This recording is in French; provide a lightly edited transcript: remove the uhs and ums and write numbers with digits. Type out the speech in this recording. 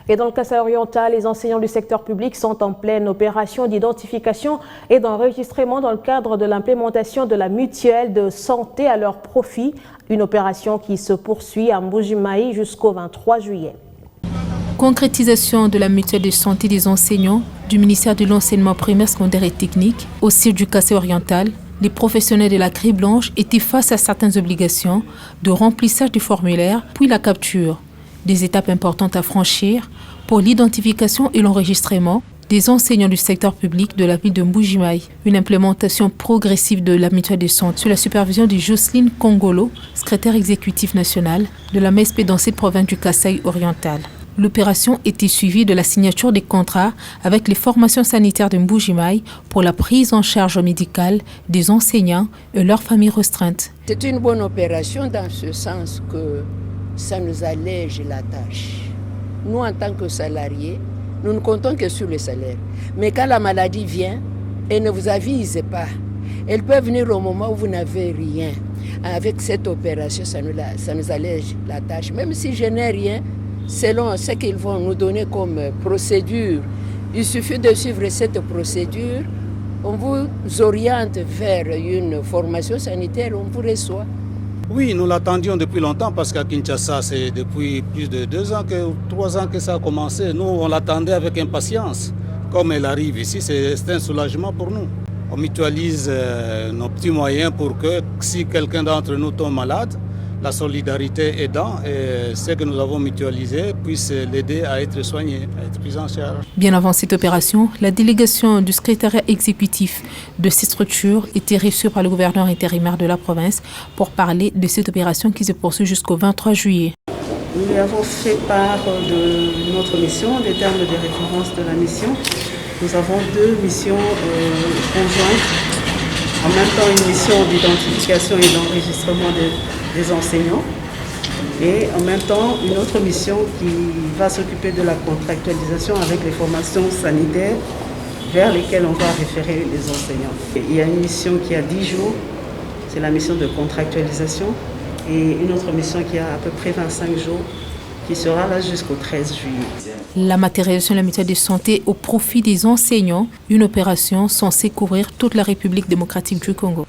Et dans le Kasaï-Oriental, les enseignants du secteur public sont en pleine opération d'identification et d'enregistrement dans le cadre de l'implémentation de la mutuelle de santé à leur profit. Une opération qui se poursuit à Mbuji-Mayi jusqu'au 23 juillet. Concrétisation de la mutuelle de santé des enseignants du ministère de l'enseignement primaire, secondaire et technique au site du Kasaï-Oriental. Les professionnels de la Grille Blanche étaient face à certaines obligations de remplissage du formulaire, puis la capture. Des étapes importantes à franchir pour l'identification et l'enregistrement des enseignants du secteur public de la ville de Mbuji-Mayi. Une implémentation progressive de la mutuelle de santé sous la supervision de Jocelyne Kongolo, secrétaire exécutif national de la MSP dans cette province du Kasaï-Oriental. L'opération était suivie de la signature des contrats avec les formations sanitaires de Mbuji-Mayi pour la prise en charge médicale des enseignants et leurs familles restreintes. C'est une bonne opération dans ce sens que ça nous allège la tâche. Nous, en tant que salariés, nous ne comptons que sur le salaire. Mais quand la maladie vient, elle ne vous avise pas. Elle peut venir au moment où vous n'avez rien. Avec cette opération, ça nous allège la tâche. Même si je n'ai rien, selon ce qu'ils vont nous donner comme procédure, il suffit de suivre cette procédure. On vous oriente vers une formation sanitaire, on vous reçoit. Oui, nous l'attendions depuis longtemps parce qu'à Kinshasa, c'est depuis plus de 3 ans que ça a commencé. Nous, on l'attendait avec impatience. Comme elle arrive ici, c'est un soulagement pour nous. On mutualise nos petits moyens pour que si quelqu'un d'entre nous tombe malade, la solidarité aidant et ce que nous avons mutualisé puisse l'aider à être soigné, à être pris en charge. Bien avant cette opération, la délégation du secrétariat exécutif de ces structures était reçue par le gouverneur intérimaire de la province pour parler de cette opération qui se poursuit jusqu'au 23 juillet. Nous lui avons fait part de notre mission, des termes de référence de la mission. Nous avons 2 missions conjointes. En même temps, une mission d'identification et d'enregistrement des enseignants et en même temps une autre mission qui va s'occuper de la contractualisation avec les formations sanitaires vers lesquelles on va référer les enseignants. Il y a une mission qui a 10 jours, c'est la mission de contractualisation et une autre mission qui a à peu près 25 jours qui sera là jusqu'au 13 juillet. La matérialisation de la mutuelle de santé au profit des enseignants, une opération censée couvrir toute la République démocratique du Congo.